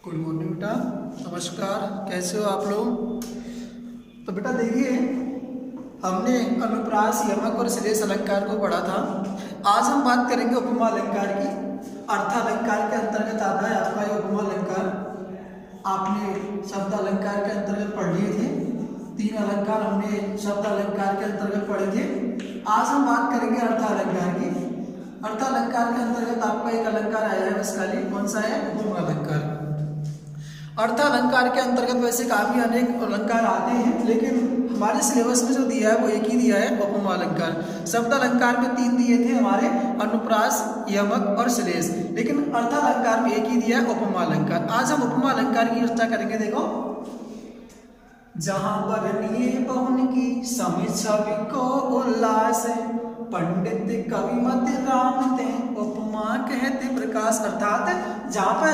Good morning बेटा, नमस्कार। कैसे हो आप लोग? तो बेटा देखिए, हमने अनुप्रास, यमक और श्लेष अलंकार को पढ़ा था। आज हम बात करेंगे उपमा अलंकार की। अर्थालंकार के अंतर्गत आता है आपका ये उपमा अलंकार। आपने शब्द अलंकार के अंतर्गत पढ़ लिए थे। 3 अलंकार हमने शब्द अलंकार के अंतर्गत पढ़े थे। आज हम बात करेंगे अर्थालंकार की। अर्थालंकार के अंतर्गत आपका एक अलंकार आया है, इसका कौन सा है? उपमा अलंकार। अर्थालंकार के अंतर्गत वैसे काफी अनेक अलंकार आते हैं, लेकिन हमारे सिलेबस में जो दिया है वो एक ही दिया है, उपमा अलंकार। शब्द अलंकार में 3 दिए थे हमारे, अनुप्रास, यमक और श्लेष, लेकिन अर्थालंकार में एक ही दिया है, उपमा अलंकार। आज हम उपमा अलंकार की चर्चा करेंगे। देखो, जहां वर्णिए बहुन की समीक्षा को उल्लास, पंडित कवि मत राम ते उपमा कहते प्रकाश। अर्थात जहाँ पे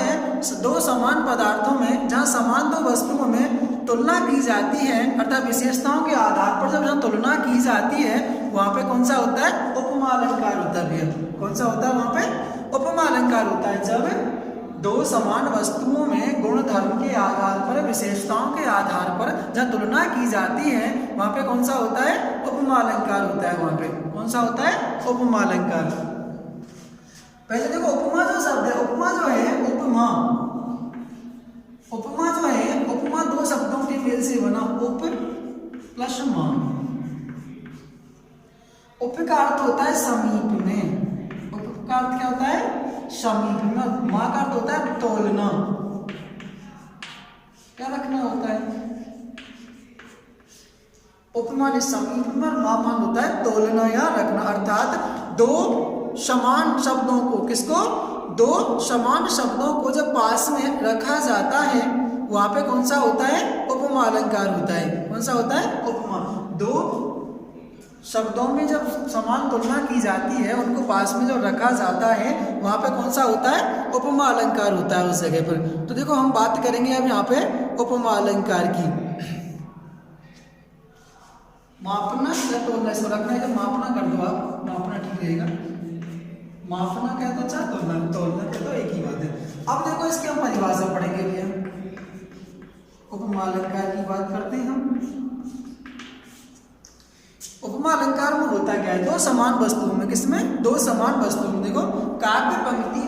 2 समान पदार्थों में, जहाँ समान 2 वस्तुओं में तुलना की जाती है, अर्थात विशेषताओं के आधार पर जब जहाँ तुलना की जाती है, वहाँ पे कौन सा होता है? उपमा अलंकार होता है। कौन सा होता है? वहाँ पे उपमा अलंकार होता है। जब 2 समान वस्तुओं में गुण धर्म के आधार पर, विशेषताओं के आधार पर जहाँ तुलना की जाती है, वहाँ पे कौन सा होता है? उपमा अलंकार होता है। वहाँ पे कौन सा होता है? उपमा अलंकार। पहले देखो, उपमा जो शब्द है, उपमा जो है, उपमा जो है, उपमा 2 शब्दों के मेल से बना, उप प्लस मा। उप का अर्थ होता है समीप में। उप का अर्थ क्या होता है? समीप में। मा का अर्थ होता है तोलना, क्या रखना होता है? उपमा ने समीप में, मा मान होता है तोलना या रखना। अर्थात 2 समान शब्दों को, किसको? 2 समान शब्दों को जब पास में रखा जाता है, वहां पे कौन सा होता है? उपमा अलंकार होता है। कौन सा होता है? उपमा। 2 शब्दों में जब समान तुलना की जाती है, उनको पास में जब रखा जाता है, वहां पे कौन सा होता है? उपमा अलंकार होता है उस जगह पर। तो देखो, हम बात करेंगे अब यहाँ पे उपमा अलंकार की। मापना या तोलना, इसको रखना है, जब मापना कर दो आप, मापना ठीक रहेगा। मापना क्या तो अच्छा, तोलना क्या तो एक ही बात है। अब देखो, इसकी हम परिभाषा पढ़ेंगे भैया। उपमा अलंकार की बात करते हैं हम। उपमा अलंकार में होता क्या है? 2 समान वस्तुओं में, किसमें? 2 समान वस्तुओं में। देखो, काव्य पंक्ति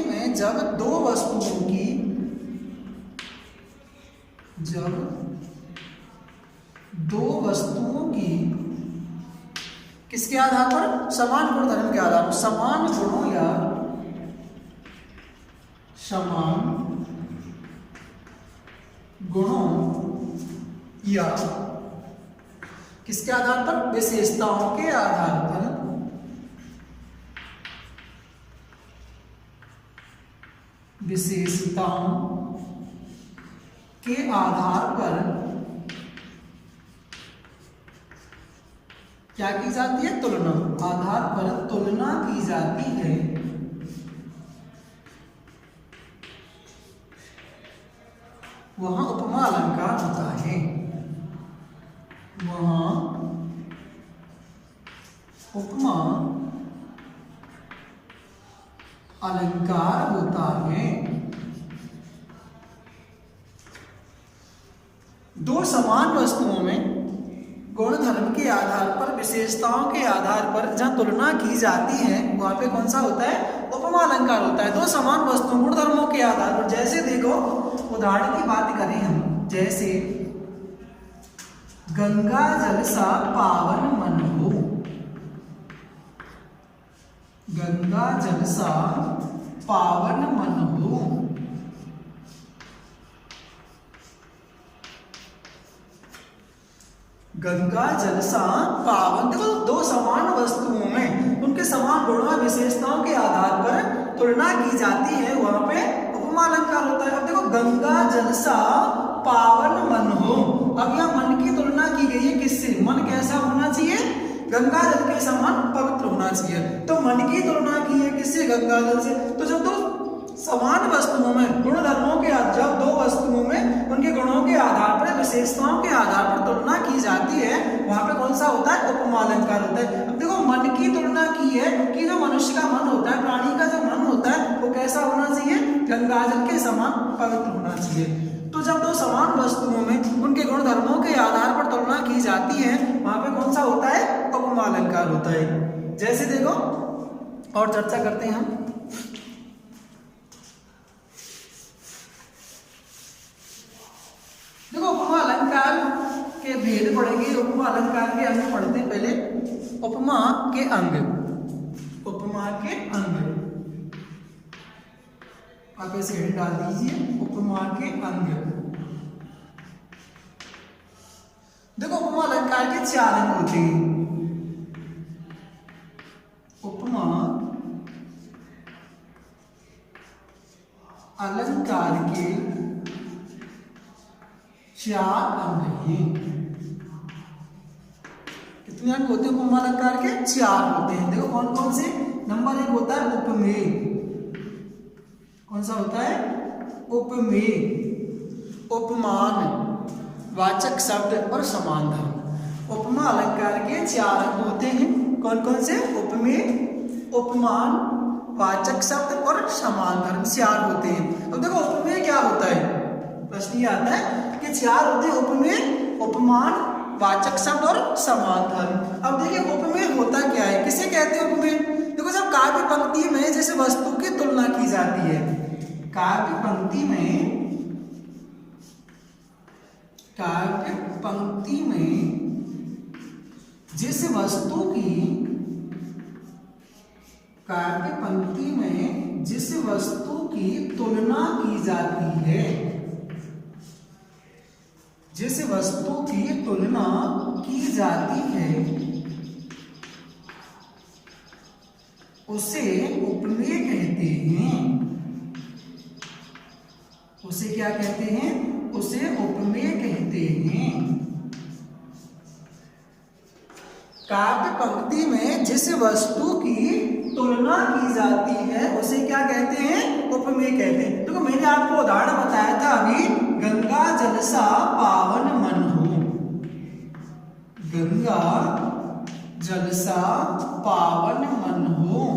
में जब 2 वस्तुओं की, किसके आधार पर? समान गुण धर्म के आधार पर, समान गुणों या किसके आधार पर? विशेषताओं के आधार पर, क्या की जाती है? तुलना। आधार पर तुलना की जाती है, वहां उपमा अलंकार होता है। वहां उपमा अलंकार होता है। 2 समान वस्तुओं में गुण धर्म के आधार पर, विशेषताओं के आधार पर जहां तुलना की जाती है, वहां पे कौन सा होता है? उपमा अलंकार होता है। 2 समान वस्तुओं, गुण धर्मों के आधार पर। जैसे देखो, उदाहरण की बात करें हम, जैसे गंगा जल सा पावन मन हो। गंगा जल सा पावन मन हो। गंगा जल सा पावन। देखो, 2 समान वस्तुओं में उनके समान गुणों, विशेषताओं के आधार पर तुलना की जाती है, वहां पे उपमा अलंकार होता है। अब देखो, गंगा जल सा पावन मन हो। अब यहाँ मन की तुलना की गई है, किससे? मन कैसा होना चाहिए? गंगा जल के समान पवित्र होना चाहिए। तो मन की तुलना की है किससे? गंगा जल से। तो जब 2 समान वस्तुओं में गुण धर्मों के, जब 2 वस्तुओं में उनके गुणों के आधार पर, विशेषताओं के आधार पर तुलना की जाती है वहां पे कौन सा होता है, उपमा अलंकार होता है। अब देखो मन की तुलना की है कि जो मनुष्य का मन होता है, प्राणी का जो मन होता है वो कैसा होना चाहिए, गंगाजल के समान पवित्र होना चाहिए। तो जब दो समान वस्तुओं में उनके गुण धर्मों के आधार पर तुलना की जाती है वहां पे कौन सा होता है, उपमा अलंकार होता है। जैसे देखो और चर्चा करते हैं हम। देखो उपमा अलंकार के भेद पढ़ेंगे, उपमा अलंकार के अंग पढ़ते हैं। पहले उपमा के अंग, उपमा के अंग आप ऐसे हेडिंग डाल दीजिए, उपमा के अंग। देखो उपमा अलंकार के 4 अंग होते हैं। उपमा अलंकार के 4 अंग हैं। कितने अंग होते हैं उपमा अलंकार के, 4 होते हैं। देखो कौन कौन से, नंबर 1 होता है उपमेय। कौन सा होता है, उपमेय, उपमान, वाचक शब्द और समान धर्म। उपमा अलंकार के 4 अंग होते हैं। कौन कौन से, उपमेय, उपमान, वाचक शब्द और समान धर्म, 4 होते हैं। अब देखो उपमेय क्या होता है, प्रश्न ये आता है कि 4 होते हैं उपमेय, उपमान, वाचक शब्द और समान धर्म। अब देखिए उपमेय होता क्या है, किसे कहते हैं उपमेय। देखो जब काव्य पंक्ति में जैसे वस्तु की तुलना की जाती है, काव्य पंक्ति में, काव्य पंक्ति में जिस वस्तु की, काव्य पंक्ति में जिस वस्तु की तुलना की जाती है, जिस वस्तु की तुलना की जाती है उसे उपमेय कहते हैं। उसे क्या कहते हैं, उसे उपमेय कहते हैं। काव्य पंक्ति में जिस वस्तु की तुलना की जाती है उसे क्या कहते हैं, उपमेय कहते हैं। देखो मैंने आपको उदाहरण बताया था अभी, गंगा जल सा पावन मन हो, गंगा जल सा पावन मन हो।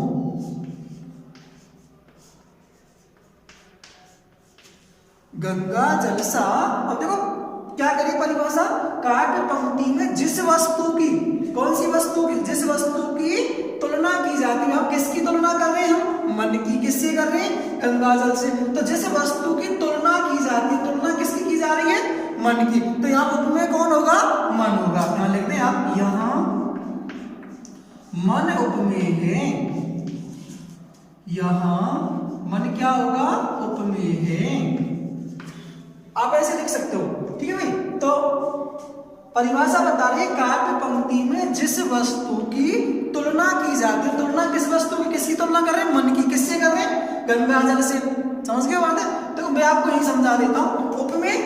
गंगा जल सा, अब देखो क्या करिए परिभाषा, काव्य पंक्ति में जिस वस्तु की, कौन सी वस्तु की, जिस वस्तु की तुलना की जाती है। हम किसकी तुलना कर रहे हैं, हम मन की। किससे कर रहे हैं, गंगा जल से। तो जिस वस्तु की तुलना की जाती है, तुलना किसकी की जा रही है, मन की। तो यहाँ उपमेय कौन होगा, मन होगा। यहाँ लिखते हैं आप, यहाँ मन उपमेय है, यहाँ मन क्या होगा, उपमेय है। आप ऐसे लिख सकते हो, ठीक है भाई। तो परिभाषा बता रही है, काव्य पंक्ति में जिस वस्तु की तुलना की जाती है, तुलना किस वस्तु की, किसकी तुलना कर रहे हैं, मन की। किससे कर रहे हैं, गंगा जल से। समझ गए बात है। तो मैं आपको यही समझा देता हूं, उपमेय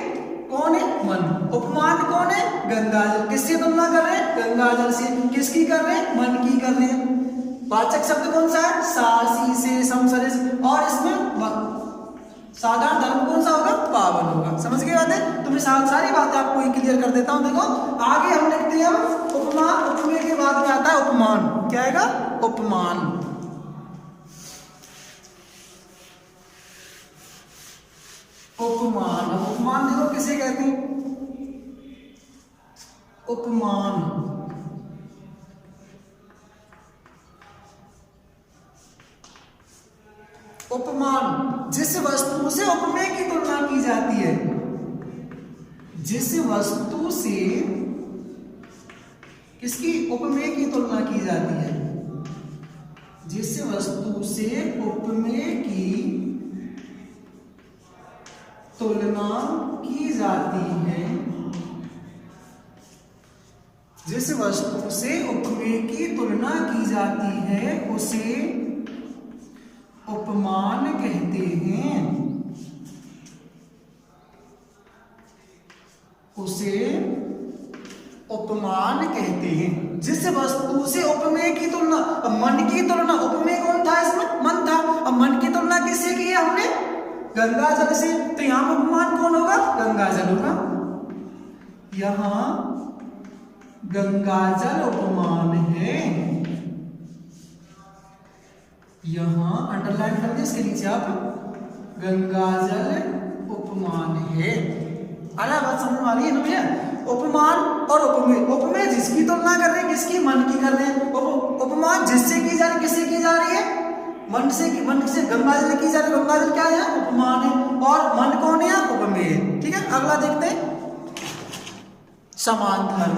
कौन है, मन। उपमान कौन है, गंगा जल। किससे तुलना कर रहे हैं, गंगा जल से। किसकी कर रहे हैं, मन की कर रहे हैं। वाचक शब्द कौन सा है, सा, सी, से, सम, सरे से। और इसमें साधारण धर्म कौन सा होगा, पावन होगा। समझ गए बात है। तो मैं सारी बातें आपको क्लियर कर देता हूं। देखो आगे हम लिखते हैं उपमा, उपमेय के बाद में आता है उपमान। क्या आएगा, उपमान। उपमान, उपमान देखो किसे कहते हैं, उपमान। उपमान जिस वस्तु से उपमेय की तुलना की जाती है, जिस वस्तु से किसकी, उपमेय की तुलना की जाती है, जिस वस्तु से उपमेय की तुलना की जाती है, जिस वस्तु से उपमेय की तुलना की जाती है उसे उपमान कहते हैं, उसे उपमान कहते हैं। जिस वस्तु से उपमेय की तुलना, मन की तुलना, उपमेय कौन था इसमें, मन था। अब मन की तुलना किससे की है हमने, गंगा जल से। तो यहां पर उपमान कौन होगा, गंगा जल होगा। यहाँ गंगाजल उपमान है। यहाँ अंडरलाइन कर दिया इसके नीचे आप, गंगाजल उपमान है। अरे बात समझ में आ रही है ना भैया? उपमान और उपमेय, उपमेय जिसकी तुलना कर रहे हैं, किसकी? मन की कर रहे हैं। उपमान जिससे की जा रही, किससे की जा रही है? मन से गंगाजल की जा रही। गंगाजल क्या है? उपमान है। और मन कौन है? उपमेय। ठीक है, अगला देखते हैं समान धर्म।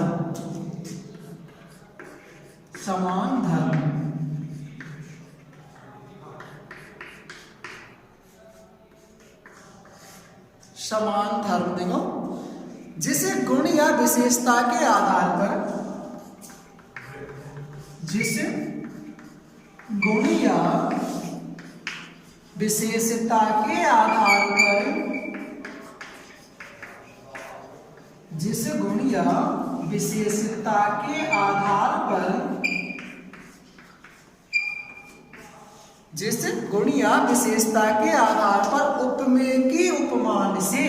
समान धर्म, समान धर्म देखो, जिस गुण या विशेषता के आधार पर, जिस गुण या विशेषता के आधार पर, जिस गुण या विशेषता के आधार पर, जिस गुण या विशेषता के आधार पर उपमेय की उपमान से,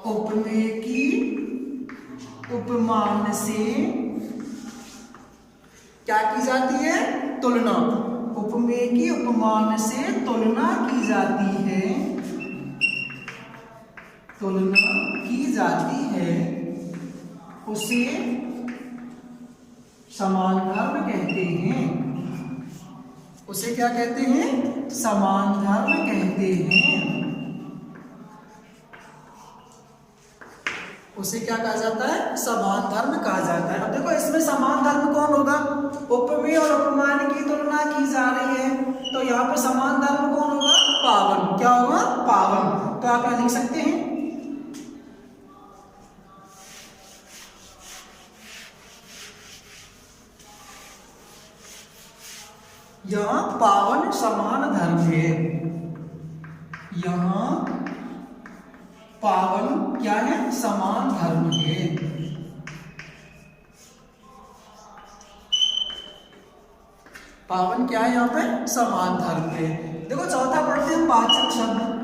उपमेय की उपमान से क्या की जाती है? तुलना। उपमेय की उपमान से तुलना की जाती है, तुलना की जाती है, उसे समान धर्म कहते हैं। उसे क्या कहते हैं? समान धर्म कहते हैं। उसे क्या कहा जाता है? समान धर्म कहा जाता है। अब देखो इसमें समान धर्म कौन होगा? उपमेय और उपमान की तुलना की जा रही है, तो यहाँ पे समान धर्म कौन होगा? पावन। क्या होगा? पावन। तो आप यहाँ लिख सकते हैं यहाँ पावन समान धर्म है। यहाँ पावन क्या है? समान धर्म है। पावन क्या है? यहाँ पे समान धर्म है। देखो चौथा पढ़ते हैं वाचक शब्द।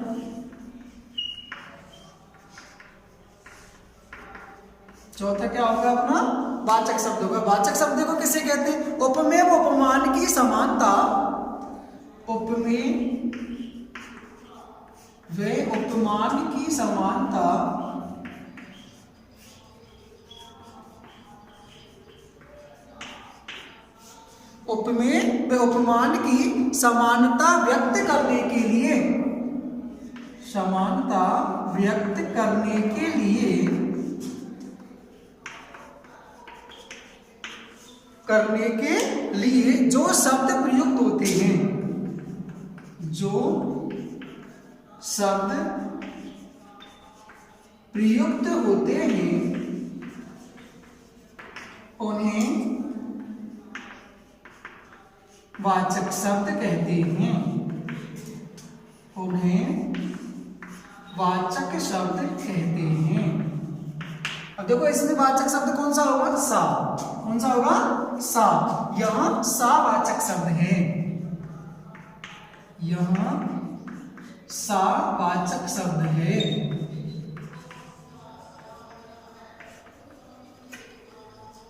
चौथा क्या होगा अपना? वाचक शब्द होगा। वाचक शब्द देखो किसे कहते हैं? उपमेय व उपमान की समानता, उपमेय व उपमान की समानता, उपमेय व उपमान की समानता व्यक्त करने के लिए, समानता व्यक्त करने के लिए जो शब्द प्रयुक्त होते हैं, जो शब्द प्रयुक्त होते हैं, उन्हें वाचक शब्द कहते हैं। उन्हें वाचक शब्द कहते हैं। अब देखो इसमें वाचक शब्द कौन सा होगा? सा। कौन सा होगा? सा। यहां सा वाचक शब्द है। यहां सा वाचक शब्द है।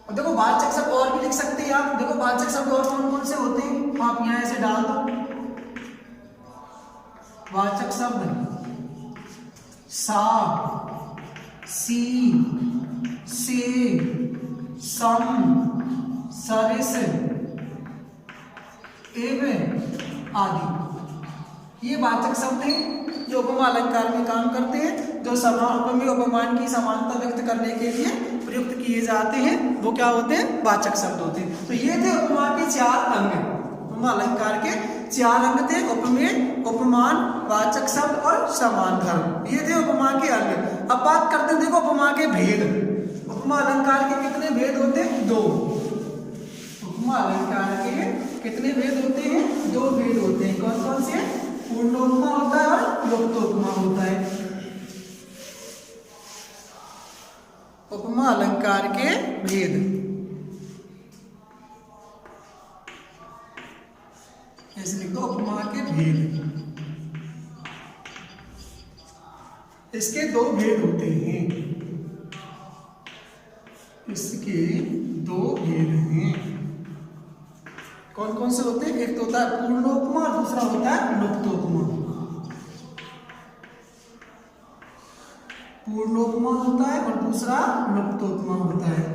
और देखो वाचक शब्द और भी लिख सकते हैं आप। देखो वाचक शब्द और कौन कौन से होते हैं आप यहां ऐसे डाल दो। वाचक शब्द सा, सी, से, सम, सरिस, एवं आदि। ये वाचक शब्द हैं जो उपमा अलंकार में काम करते हैं, जो समान उपमेय उपमान की समानता व्यक्त करने के लिए प्रयुक्त किए जाते हैं। वो क्या होते हैं? वाचक शब्द होते हैं। तो ये थे उपमा के 4 अंग। उपमा अलंकार के 4 अंग थे: उपमेय, उपमान, वाचक शब्द और समान धर्म। ये थे उपमा के अंग। अब बात करते हैं देखो उपमा के भेद। उपमा अलंकार के कितने भेद होते हैं? 2। उपमा अलंकार के कितने भेद होते हैं? 2 भेद होते हैं। कौन कौन से? पूर्णोपमा होता है और लुप्तोपमा होता है। उपमा अलंकार के भेद। ऐसे लिख दो, उपमा के भेद। इसके दो भेद होते हैं, इसके दो भेद हैं। कौन कौन से होते हैं? एक तो होता है पूर्णोपमा और दूसरा होता है लुप्तोपमा। पूर्णोपमा होता है और दूसरा लुप्तोपमा होता है।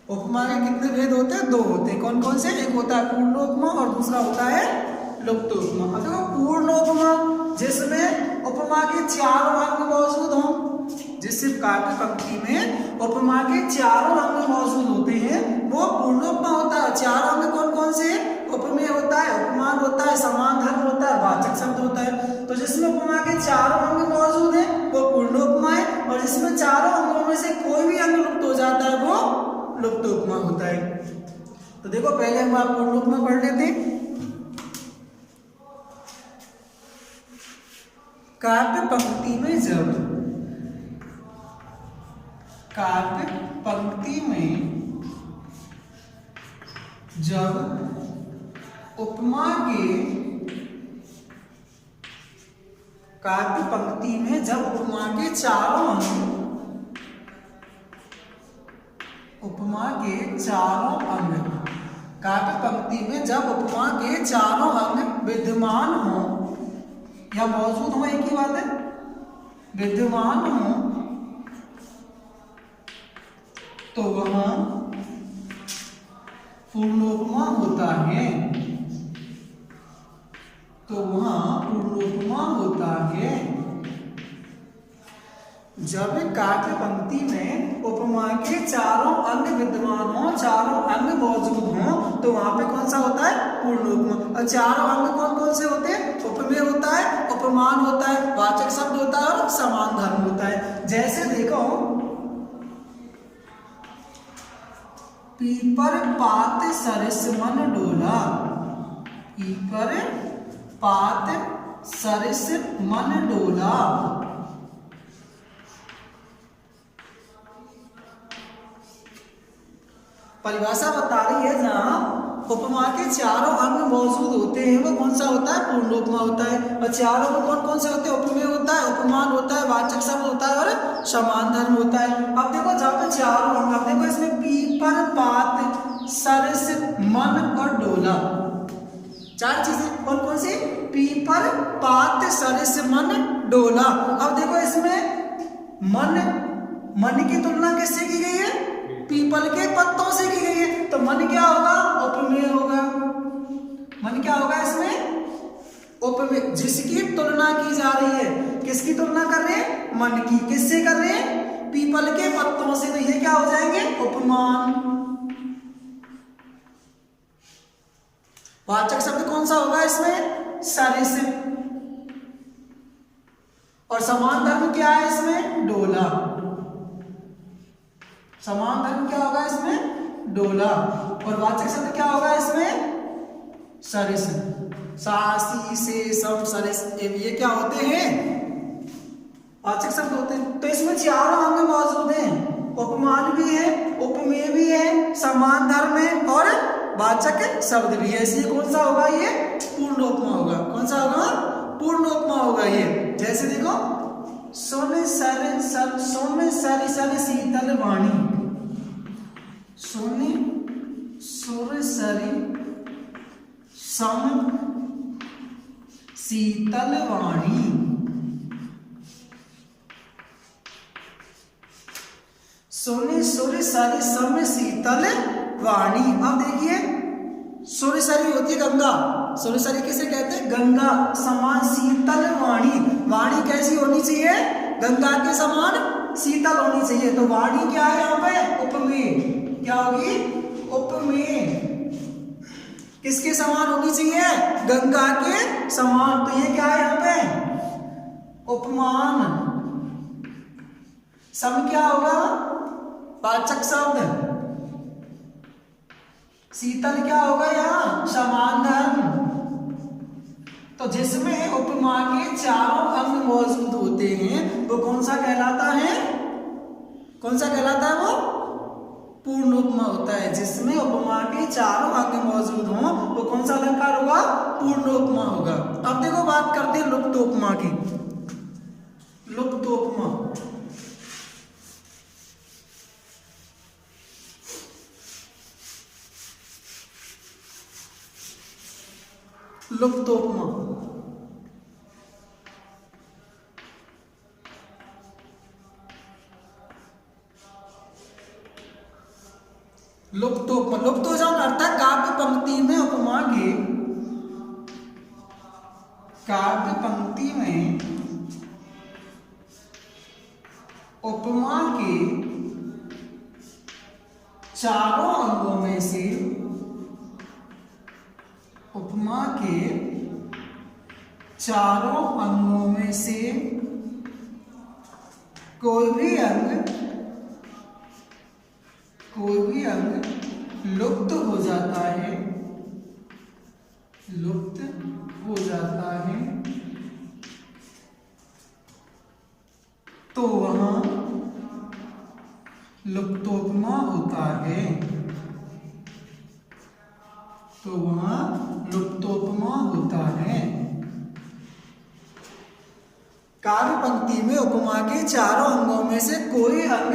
उपमा के कितने भेद होते हैं? दो होते हैं। कौन कौन से? एक होता है पूर्णोपमा और दूसरा होता है लुप्तोपमा। अब देखो पूर्णोपमा जिसमें उपमा के चारों अंग मौजूद हों, जिससे काव्य पंक्ति में उपमा के चारों अंग मौजूद होते हैं, वो पूर्णोपमा होता है। चार अंग कौन कौन से? उपमेय होता है, उपमान होता है, समान धर्म होता है, वाचक शब्द होता है। तो जिसमें उपमा के चारों अंग मौजूद है वो पूर्णोपमा है, और जिसमें चारों अंगों में से कोई भी अंग लुप्त हो जाता है वो लुप्तोपमा होता है। तो देखो पहले हम आप पूर्णोपमा पढ़ लेते हैं। काव्य पंक्ति में जब काव्य पंक्ति में जब उपमा के काव्य पंक्ति में जब उपमा के चारों अंग उपमा के चारों अंग काव्य पंक्ति में जब उपमा के चारों अंग विद्यमान हो या मौजूद हो, एक ही बात है, विद्यमान हो, तो वह पूर्णोपमा होता है। तो वह पूर्णोपमा होता है। जब काव्य पंक्ति में उपमा के चारों अंग विद्यमान हो, चारों अंग मौजूद हो, तो वहां पे कौन सा होता है? पूर्णोपमा। और चारों अंग कौन कौन से होते हैं? उपमेय होता है, उपमान होता है, वाचक शब्द होता है और समान धर्म होता है। जैसे देखो पीपर पात सरिस मन डोला, पीपर पात सरिस मन डोला। परिभाषा बता रही है जहां उपमा के चारों अंग मौजूद होते हैं वो कौन सा होता है? पूर्णोपमा होता है। और चारों में कौन कौन से होते हैं? उपमेय होता है, उपमान होता है, वाचक शब्द होता है और समान धर्म होता है। अब देखो जहां पे चारों अंग, अब देखो इसमें पीपर पात सरिस मन और डोला, चार चीजें कौन कौन सी? पीपर पात सरिस मन डोला। अब देखो इसमें मन की तुलना किससे की गई है? पीपल के पत्तों से की गई है। तो मन क्या होगा? उपमेय होगा। मन क्या होगा इसमें? उपमेय। जिसकी तुलना की जा रही है, किसकी तुलना कर रहे हैं? मन की। किससे कर रहे हैं? पीपल के पत्तों से। तो ये क्या हो जाएंगे? उपमान। वाचक शब्द कौन सा होगा इसमें? सरिस। और समान धर्म क्या है इसमें? डोला। समान धर्म क्या होगा इसमें? डोला। और वाचक शब्द क्या होगा इसमें? सरिस। सासी से सम सरिस, ये क्या होते हैं? वाचक शब्द होते हैं। तो इसमें चारों अंग मौजूद हैं, उपमान भी है, उपमेय भी है, समान धर्म है और वाचक शब्द भी है। इसलिए कौन सा होगा? ये पूर्णोपमा होगा। कौन सा होगा? पूर्णोपमा होगा ये। जैसे देखो सोने सर सर शीतल वाणी, सोने सुर सरी सम शीतल वाणी। सोने सुर सरी सम शीतल वाणी। अब देखिए सुरसरी होती है गंगा, सुरसरी किसे कहते हैं? गंगा। समान शीतल वाणी, वाणी कैसी होनी चाहिए? गंगा के समान शीतल होनी चाहिए। तो वाणी क्या है यहाँ पे? उपमेय। क्या होगी? उपमेय। किसके समान होनी चाहिए? गंगा के समान। तो ये क्या है यहाँ पे? उपमान। सम क्या होगा? वाचक शब्द। शीतल क्या होगा यहाँ? समान धर्म। तो जिसमें उपमा के चारों अंग मौजूद होते हैं वो कौन सा कहलाता है? कौन सा कहलाता है वो? पूर्ण उपमा होता है, जिसमें उपमा के चारों अंग मौजूद हों वो कौन सा अलंकार होगा? पूर्ण उपमा होगा। अब देखो बात करते हैं लुप्त उपमा की। लुप्त उपमा, लुप्त उपमा लुप्त उपमा, लुप्त हो जाना अर्थ है काव्य पंक्ति में उपमा के, काव्य पंक्ति में उपमा के चारों अंगों में से, उपमा के चारों अंगों में से कोई भी अंग लुप्त हो जाता है, लुप्त हो जाता है, तो वहां लुप्तोपमा होता है, तो वहां लुप्तोपमा होता है। काव्य पंक्ति में उपमा के चारों अंगों में से कोई अंग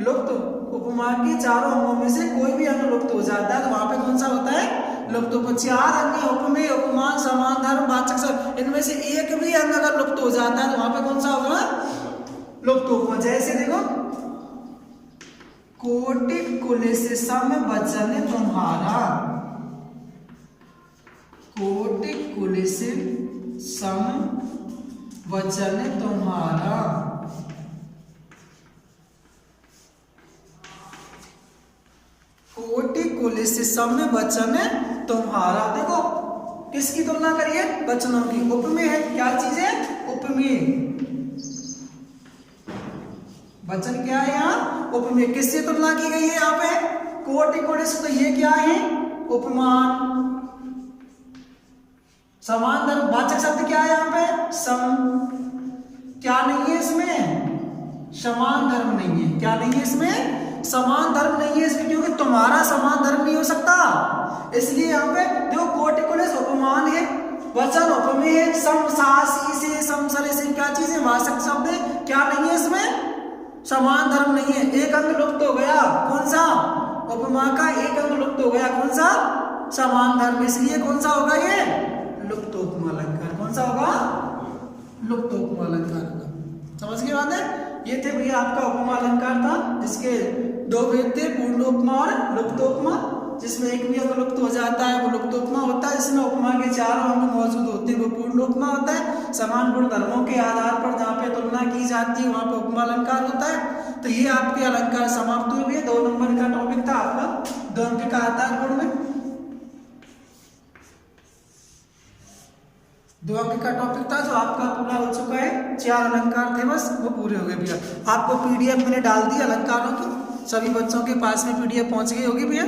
लुप्त, उपमा के चारों अंगों में से कोई भी अंग लुप्त हो जाता है तो वहां पे कौन सा होता है? लुप्त उपमा। चार अंग उपमेय, उपमान, समान, धर्म, वाचक शब्द, इनमें से एक भी अंग अगर लुप्त हो जाता है तो वहां पे कौन सा होगा? लुप्त उपमा। जैसे देखो, कोटि कुलिस सम वचन तुम्हारा, कोटि कुलिस सम वचन तुम्हारा, कोटि कुलिस सम वचन तुम्हारा। देखो किसकी तुलना करिए? वचनों की। उपमेय है, क्या चीज है? उपमेय। वचन क्या है यहाँ? उपमेय। किससे तुलना की गई है यहाँ पे? कोटि कुलिस, तो ये क्या है? उपमान। समान धर्म, वाचक शब्द क्या है यहाँ पे? सम। क्या नहीं है इसमें? समान धर्म नहीं है। क्या नहीं है इसमें? समान धर्म नहीं है इसमें, क्योंकि तुम्हारा समान धर्म नहीं हो सकता, इसलिए यहाँ पे देखो कोटि कुलिस उपमान है, वचन उपमेय है, सम सासी से समसरे से क्या चीज है? वाचक शब्द है। क्या नहीं है इसमें? समान धर्म नहीं है। एक अंग लुप्त हो गया, कौन सा? उपमा का एक अंग लुप्त हो गया, कौन सा? समान धर्म। इसलिए कौन सा होगा ये? लुप्त उपमा अलंकार। कौन सा होगा? लुप्त उपमा अलंकार होगा। समझ गए बात है? ये थे भैया आपका उपमा अलंकार था, जिसके दो भेद थे, पूर्ण उपमा और लुप्त उपमा। जिसमें एक भी अंग लुप्त हो जाता है वो लुप्त उपमा होता है, जिसमें उपमा के चारों अंग मौजूद होते हैं वो पूर्ण उपमा होता है। समान गुण धर्मों के आधार पर जहाँ पे तुलना की जाती है वहां पे उपमा अलंकार होता है। तो ये आपके अलंकार समाप्त हुए। 2 नंबर का टॉपिक था आपका, 2 अंक का आता है बोर्ड में। 2 अंक का टॉपिक था जो आपका पूरा हो चुका है। 4 अलंकार थे बस, वो पूरे हो गए भैया। आपको पीडीएफ मैंने डाल दी अलंकारों की, सभी बच्चों के पास में पीडीएफ पहुंच गई होगी भैया।